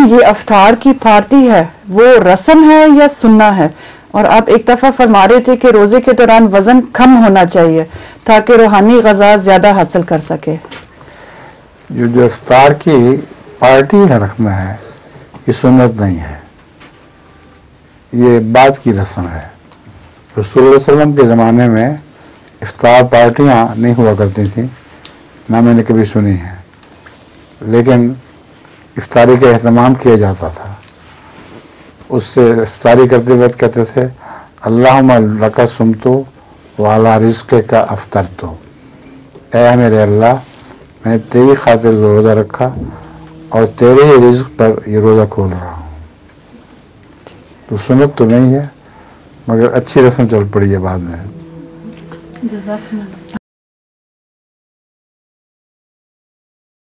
یہ افطار کی پارٹی ہے وہ رسم ہے یا سننا ہے؟ اور آپ ایک دفعہ فرما رہے تھے کہ روزے کے دوران وزن کم ہونا چاہیے تاکہ روحانی غذا زیادہ حاصل کر سکے. جو افطار کی پارٹی رکھنا ہے یہ سنت نہیں ہے، یہ بعد کی رسم ہے. رسول اللہ علیہ وسلم کے زمانے میں افطار پارٹیاں نہیں ہوا کرتی تھیں، نہ میں نے کبھی سنی ہیں، لیکن افطاری کا اہتمام کیا جاتا تھا. اس سے افطاری کرتے وقت کہتے تھے اللہم لک صمت وعلی رزقک افطرت، اے میرے اللہ میں نے تیری خاطر روزہ رکھا اور تیرے ہی رزق پر یہ روزہ کھول رہا ہوں. تو سنت تو نہیں ہے مگر اچھی رسم چل پڑی ہے بعد میں. جزاک اللہ.